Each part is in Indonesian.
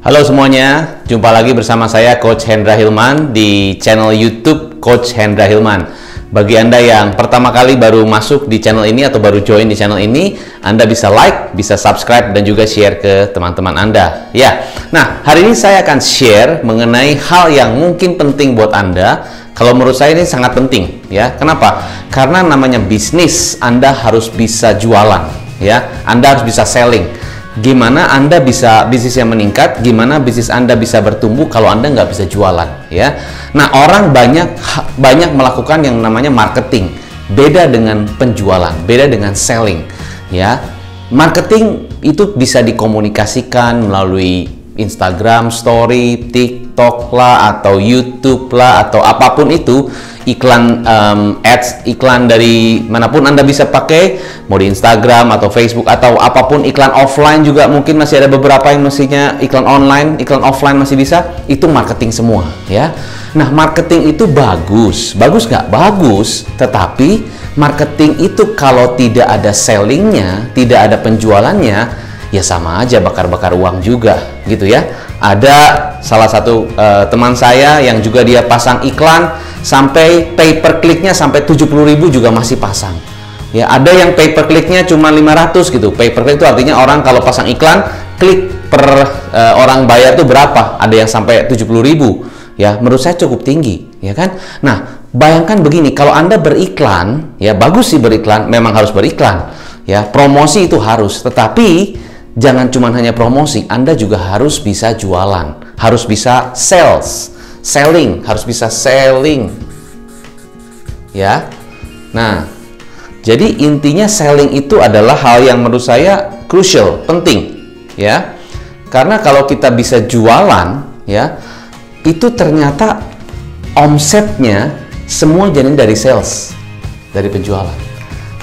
Halo semuanya, jumpa lagi bersama saya Coach Hendra Hilman di channel YouTube Coach Hendra Hilman. Bagi Anda yang pertama kali baru masuk di channel ini atau baru join di channel ini, Anda bisa like, bisa subscribe, dan juga share ke teman-teman Anda. Ya, nah hari ini saya akan share mengenai hal yang mungkin penting buat Anda. Kalau menurut saya ini sangat penting, ya. Kenapa? Karena namanya bisnis, Anda harus bisa jualan, ya. Anda harus bisa selling. Gimana Anda bisa bisnisnya meningkat, gimana bisnis Anda bisa bertumbuh kalau Anda nggak bisa jualan, ya. Nah, orang banyak melakukan yang namanya marketing. Beda dengan penjualan, beda dengan selling, ya. Marketing itu bisa dikomunikasikan melalui Instagram Story, TikTok lah, atau YouTube lah, atau apapun itu, iklan ads, iklan dari manapun Anda bisa pakai, mau di Instagram atau Facebook atau apapun, iklan offline juga mungkin masih ada beberapa yang mestinya iklan online, iklan offline masih bisa, itu marketing semua, ya. Nah, marketing itu bagus nggak? Bagus, tetapi marketing itu kalau tidak ada sellingnya, tidak ada penjualannya, ya sama aja bakar-bakar uang juga, gitu ya. Ada salah satu teman saya yang juga dia pasang iklan sampai pay per click-nya sampai 70.000 juga masih pasang. Ya, ada yang pay per click-nya cuma 500 gitu. Pay per click itu artinya orang kalau pasang iklan, klik per orang bayar tuh berapa? Ada yang sampai 70.000. Ya, menurut saya cukup tinggi, ya kan? Nah, bayangkan begini, kalau Anda beriklan, ya bagus sih beriklan, memang harus beriklan. Ya, promosi itu harus, tetapi jangan cuma hanya promosi, Anda juga harus bisa jualan, harus bisa selling, harus bisa selling, ya. Nah, jadi intinya selling itu adalah hal yang menurut saya crucial, penting, ya. Karena kalau kita bisa jualan, ya, itu ternyata omsetnya semua jadi dari sales, dari penjualan.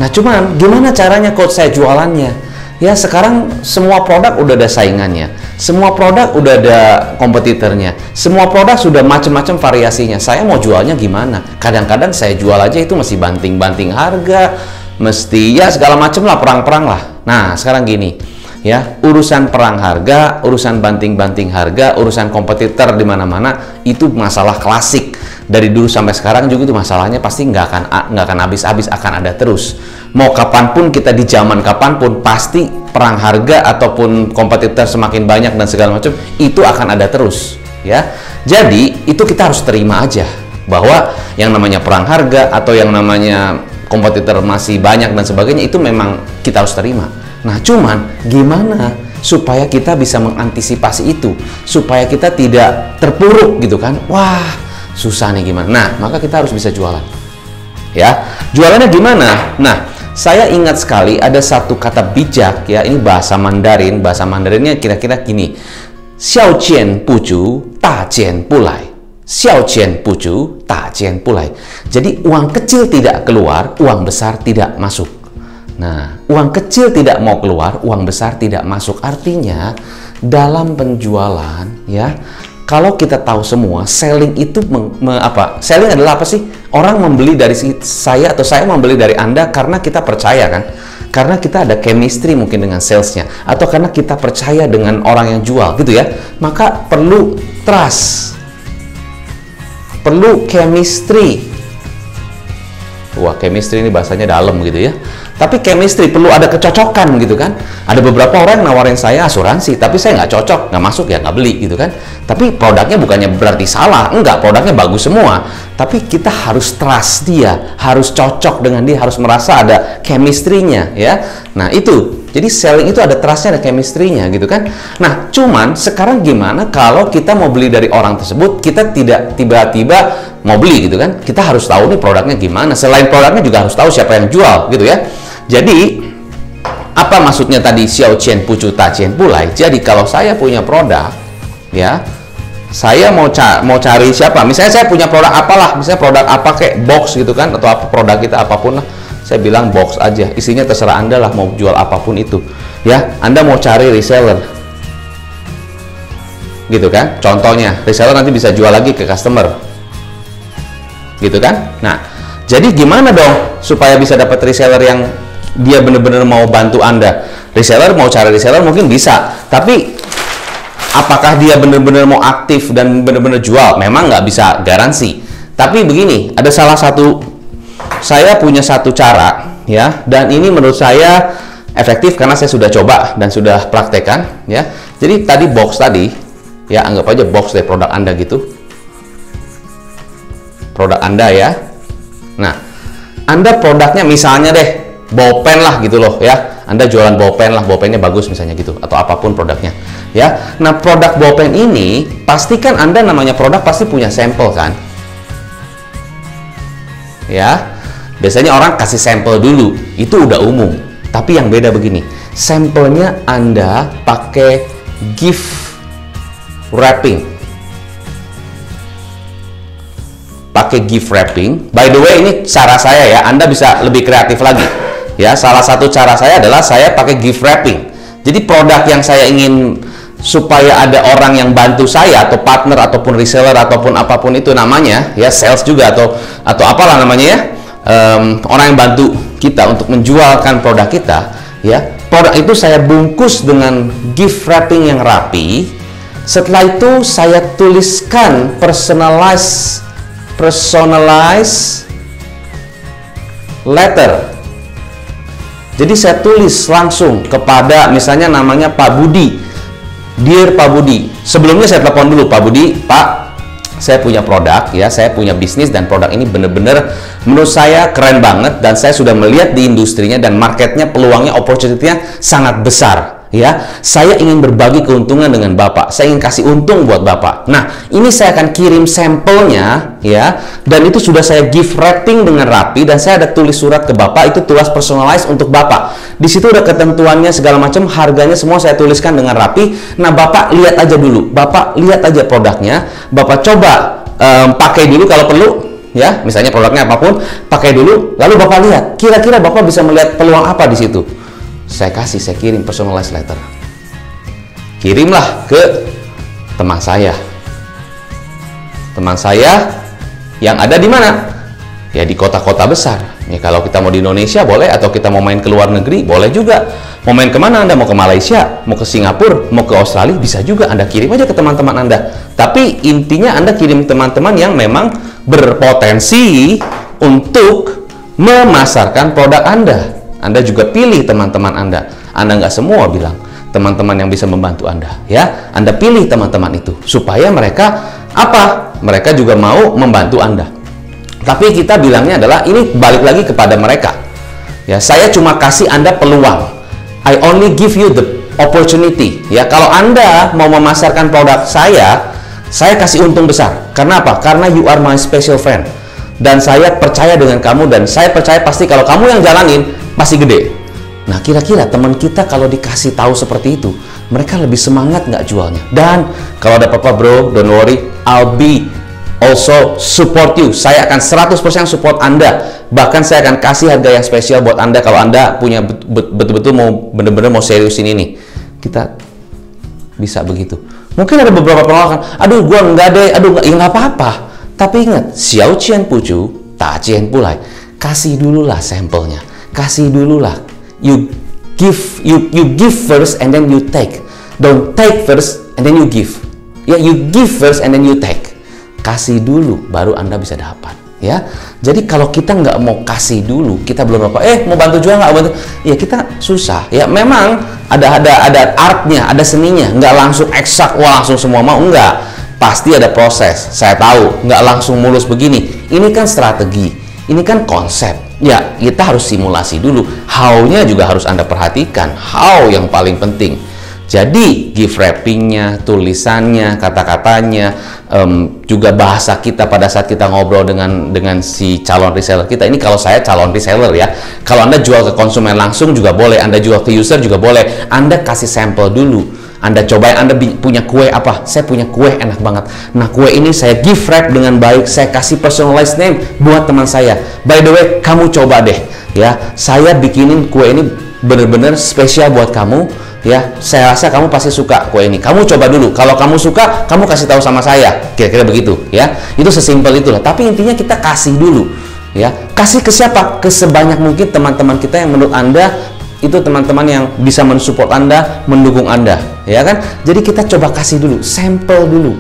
Nah, cuman gimana caranya coach saya jualannya? Ya, sekarang semua produk udah ada saingannya, semua produk udah ada kompetitornya, semua produk sudah macam-macam variasinya. Saya mau jualnya gimana? Kadang-kadang saya jual aja itu masih banting-banting harga, mesti ya segala macam lah, perang-perang lah. Nah, sekarang gini, ya, urusan perang harga, urusan banting-banting harga, urusan kompetitor di mana-mana itu masalah klasik. Dari dulu sampai sekarang juga itu masalahnya pasti nggak akan habis-habis, akan ada terus. Mau kapanpun kita di zaman kapanpun pasti perang harga ataupun kompetitor semakin banyak dan segala macam itu akan ada terus, ya. Jadi itu kita harus terima aja bahwa yang namanya perang harga atau yang namanya kompetitor masih banyak dan sebagainya itu memang kita harus terima. Nah, cuman gimana supaya kita bisa mengantisipasi itu, supaya kita tidak terpuruk gitu kan? Wah, susah nih gimana? Nah, maka kita harus bisa jualan. Ya, jualannya gimana? Nah, saya ingat sekali ada satu kata bijak, ya, ini bahasa Mandarin. Bahasa Mandarinnya kira-kira gini. Xiao jian bu ju, da jian bu lai. Xiao jian bu ju, da jian bu lai. Jadi uang kecil tidak keluar, uang besar tidak masuk. Nah, uang kecil tidak mau keluar, uang besar tidak masuk. Artinya dalam penjualan, ya, kalau kita tahu semua, selling itu selling adalah apa sih? Orang membeli dari saya atau saya membeli dari Anda karena kita percaya kan? Karena kita ada chemistry mungkin dengan salesnya, atau karena kita percaya dengan orang yang jual gitu ya. Maka perlu trust, perlu chemistry. Wah, chemistry ini bahasanya dalam gitu ya. Tapi chemistry, perlu ada kecocokan gitu kan. Ada beberapa orang yang nawarin saya asuransi, tapi saya nggak cocok, nggak masuk, ya nggak beli gitu kan. Tapi produknya bukannya berarti salah, enggak, produknya bagus semua. Tapi kita harus trust dia, harus cocok dengan dia, harus merasa ada chemistry-nya, ya. Nah, itu. Jadi selling itu ada trust-nya, ada chemistry-nya gitu kan. Nah, cuman sekarang gimana kalau kita mau beli dari orang tersebut, kita tidak tiba-tiba mau beli gitu kan. Kita harus tahu nih produknya gimana. Selain produknya juga harus tahu siapa yang jual gitu ya. Jadi, apa maksudnya tadi xiao jian bu ju da jian bu lai? Jadi kalau saya punya produk, ya, saya mau cari siapa? Misalnya saya punya produk apalah, misalnya produk apa kayak box gitu kan, atau apa produk kita apapun lah. Saya bilang box aja, isinya terserah Anda lah mau jual apapun itu. Ya, Anda mau cari reseller, gitu kan? Contohnya, reseller nanti bisa jual lagi ke customer, gitu kan? Nah, jadi gimana dong supaya bisa dapat reseller yang dia benar-benar mau bantu Anda? Reseller mau cari reseller mungkin bisa, tapi apakah dia benar-benar mau aktif dan benar-benar jual? Memang nggak bisa garansi. Tapi begini, ada saya punya satu cara ya, dan ini menurut saya efektif karena saya sudah coba dan sudah praktekkan ya. Jadi tadi box tadi ya, anggap aja box deh produk Anda gitu. Produk Anda ya. Nah, Anda produknya misalnya deh bolpen lah gitu loh ya. Anda jualan bolpen lah, bolpennya bagus misalnya gitu, atau apapun produknya ya. Nah, produk bolpen ini pastikan Anda namanya produk pasti punya sampel kan ya. Biasanya orang kasih sampel dulu, itu udah umum. Tapi yang beda begini, sampelnya Anda pakai gift wrapping. Pakai gift wrapping. By the way, ini cara saya ya, Anda bisa lebih kreatif lagi ya. Salah satu cara saya adalah saya pakai gift wrapping. Jadi produk yang saya ingin supaya ada orang yang bantu saya, atau partner ataupun reseller ataupun apapun itu namanya ya, sales juga atau apalah namanya ya, orang yang bantu kita untuk menjualkan produk kita ya. Produk itu saya bungkus dengan gift wrapping yang rapi. Setelah itu saya tuliskan personalized letter. Jadi saya tulis langsung kepada misalnya namanya Pak Budi. Dear Pak Budi, sebelumnya saya telepon dulu Pak Budi, Pak, saya punya produk ya, saya punya bisnis dan produk ini benar-benar menurut saya keren banget dan saya sudah melihat di industrinya dan marketnya, peluangnya, opportunity-nya sangat besar ya. Saya ingin berbagi keuntungan dengan Bapak, saya ingin kasih untung buat Bapak. Nah, ini saya akan kirim sampelnya ya, dan itu sudah saya gift wrapping dengan rapi dan saya ada tulis surat ke Bapak, itu tulis personalized untuk Bapak. Di situ udah ketentuannya segala macam, harganya semua saya tuliskan dengan rapi. Nah, Bapak lihat aja dulu, Bapak lihat aja produknya, Bapak coba pakai dulu kalau perlu ya, misalnya produknya apapun, pakai dulu, lalu Bapak lihat kira-kira Bapak bisa melihat peluang apa di situ. Saya kirim personalized letter. Kirimlah ke teman saya. Teman saya yang ada di mana? Ya di kota-kota besar. Ya kalau kita mau di Indonesia boleh, atau kita mau main ke luar negeri boleh juga. Mau main kemana Anda? Mau ke Malaysia, mau ke Singapura, mau ke Australia, bisa juga. Anda kirim aja ke teman-teman Anda. Tapi intinya Anda kirim teman-teman yang memang berpotensi untuk memasarkan produk Anda. Anda juga pilih teman-teman Anda. Anda nggak semua bilang teman-teman yang bisa membantu Anda ya. Anda pilih teman-teman itu supaya mereka apa? Mereka juga mau membantu Anda. Tapi kita bilangnya adalah ini balik lagi kepada mereka. Ya, saya cuma kasih Anda peluang. I only give you the opportunity. Ya, kalau Anda mau memasarkan produk saya kasih untung besar. Karena apa? Karena you are my special friend. Dan saya percaya dengan kamu, dan saya percaya pasti kalau kamu yang jalanin pasti gede. Nah, kira-kira teman kita kalau dikasih tahu seperti itu, mereka lebih semangat nggak jualnya? Dan kalau ada apa-apa bro, don't worry, I'll be also support you. Saya akan 100% support Anda. Bahkan saya akan kasih harga yang spesial buat Anda kalau Anda punya betul-betul mau bener-bener mau seriusin ini. Kita bisa begitu. Mungkin ada beberapa penolakan. Aduh, gua enggak deh. Aduh, ya nggak apa-apa. Tapi ingat, xiao qian bu ju, ta qian bu lai. Kasih dululah sampelnya. Kasih dululah. You give first and then you take. Don't take first and then you give. Ya, you give first and then you take. Kasih dulu baru Anda bisa dapat, ya. Jadi kalau kita nggak mau kasih dulu, kita belum apa, mau bantu jual nggak bantu, ya kita susah. Ya memang ada artnya, ada seninya, nggak langsung eksak, wah langsung semua mau, enggak. Pasti ada proses, saya tahu, nggak langsung mulus begini. Ini kan strategi, ini kan konsep. Ya, kita harus simulasi dulu. How-nya juga harus Anda perhatikan. How yang paling penting. Jadi, gift wrappingnya, tulisannya, kata-katanya, juga bahasa kita pada saat kita ngobrol dengan si calon reseller kita. Ini kalau saya calon reseller ya. Kalau Anda jual ke konsumen langsung juga boleh, Anda jual ke user juga boleh. Anda kasih sampel dulu. Anda cobain, Anda punya kue apa? Saya punya kue enak banget. Nah, kue ini saya gift wrap dengan baik. Saya kasih personalized name buat teman saya. By the way, kamu coba deh. Ya, saya bikinin kue ini bener-bener spesial buat kamu. Ya, saya rasa kamu pasti suka kue ini. Kamu coba dulu. Kalau kamu suka, kamu kasih tahu sama saya. Kira-kira begitu, ya. Itu sesimpel itulah. Tapi intinya kita kasih dulu, ya. Kasih ke siapa? Ke sebanyak mungkin teman-teman kita yang menurut Anda itu teman-teman yang bisa mensupport Anda, mendukung Anda, ya kan? Jadi kita coba kasih dulu, sampel dulu.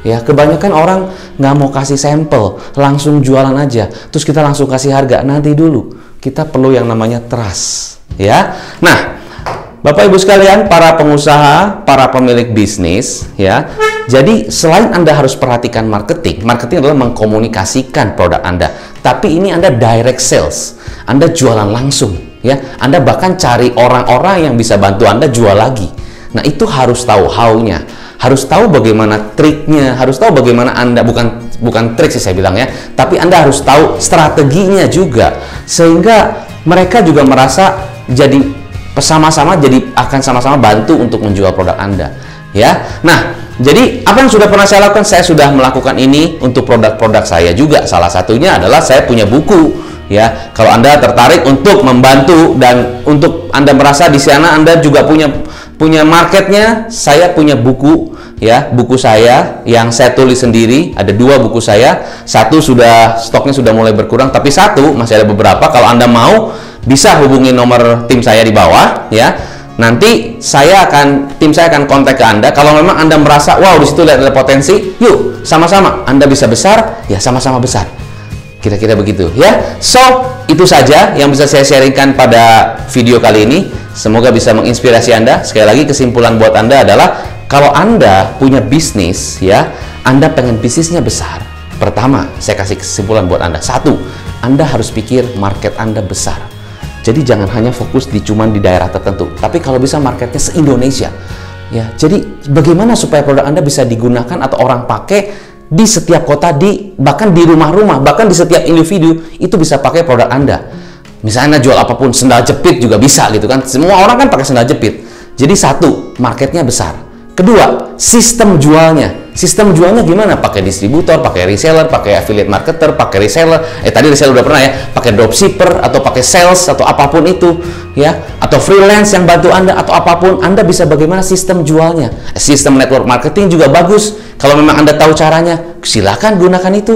Ya, kebanyakan orang nggak mau kasih sampel, langsung jualan aja. Terus kita langsung kasih harga, nanti dulu. Kita perlu yang namanya trust, ya. Nah, Bapak Ibu sekalian, para pengusaha, para pemilik bisnis, ya. Jadi selain Anda harus perhatikan marketing, marketing adalah mengkomunikasikan produk Anda. Tapi ini Anda direct sales, Anda jualan langsung, ya. Anda bahkan cari orang-orang yang bisa bantu Anda jual lagi. Nah, itu harus tahu how-nya. Harus tahu bagaimana triknya, harus tahu bagaimana Anda, bukan trik sih saya bilang ya, tapi Anda harus tahu strateginya juga, sehingga mereka juga merasa jadi sama-sama, jadi akan sama-sama bantu untuk menjual produk Anda, ya. Nah, jadi apa yang sudah pernah saya lakukan? Saya sudah melakukan ini untuk produk-produk saya juga. Salah satunya adalah saya punya buku, ya. Kalau Anda tertarik untuk membantu dan untuk Anda merasa di sana Anda juga punya marketnya, saya punya buku, ya, buku saya yang saya tulis sendiri. Ada 2 buku saya, satu stoknya sudah mulai berkurang, tapi satu masih ada beberapa. Kalau Anda mau, bisa hubungi nomor tim saya di bawah, ya. Nanti tim saya akan kontak ke Anda. Kalau memang Anda merasa, wow, di situ lihat ada potensi, yuk sama-sama Anda bisa besar, ya sama-sama besar. Kira-kira begitu, ya. So, itu saja yang bisa saya sharingkan pada video kali ini. Semoga bisa menginspirasi Anda. Sekali lagi, kesimpulan buat Anda adalah kalau Anda punya bisnis, ya, Anda pengen bisnisnya besar. Pertama, saya kasih kesimpulan buat Anda. 1, Anda harus pikir market Anda besar. Jadi jangan hanya fokus cuman di daerah tertentu, tapi kalau bisa marketnya se-Indonesia. Ya, jadi bagaimana supaya produk Anda bisa digunakan atau orang pakai di setiap kota, bahkan di rumah-rumah, bahkan di setiap individu itu bisa pakai produk Anda. Misalnya jual apapun, sendal jepit juga bisa gitu kan. Semua orang kan pakai sendal jepit. Jadi 1, marketnya besar. Kedua, sistem jualnya. Sistem jualnya gimana? Pakai distributor, pakai reseller, pakai affiliate marketer, pakai reseller. Tadi reseller udah pernah ya. Pakai dropshipper atau pakai sales atau apapun itu, ya. Atau freelance yang bantu Anda atau apapun. Anda bisa bagaimana sistem jualnya. Sistem network marketing juga bagus. Kalau memang Anda tahu caranya, silakan gunakan itu.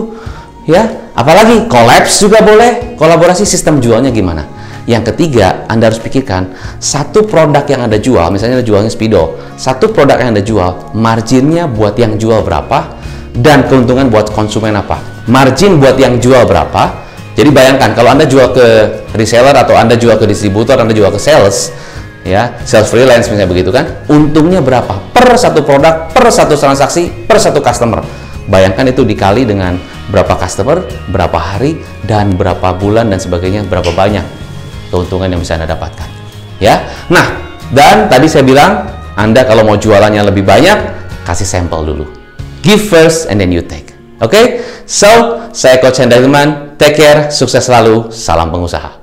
Ya, apalagi collabs juga boleh, kolaborasi. Sistem jualnya gimana? Yang ketiga, Anda harus pikirkan satu produk yang Anda jual, misalnya Anda jualnya Speedo, satu produk yang Anda jual, marginnya buat yang jual berapa dan keuntungan buat konsumen apa? Margin buat yang jual berapa? Jadi bayangkan kalau Anda jual ke reseller atau Anda jual ke distributor, Anda jual ke sales, ya, sales freelance misalnya begitu kan, untungnya berapa per satu produk, per satu transaksi, per satu customer. Bayangkan itu dikali dengan berapa customer, berapa hari, dan berapa bulan dan sebagainya, berapa banyak keuntungan yang bisa Anda dapatkan, ya. Nah, dan tadi saya bilang Anda kalau mau jualannya lebih banyak, kasih sampel dulu. Give first and then you take. Oke? So, saya Coach Hendrahilman. Take care, sukses selalu, salam pengusaha.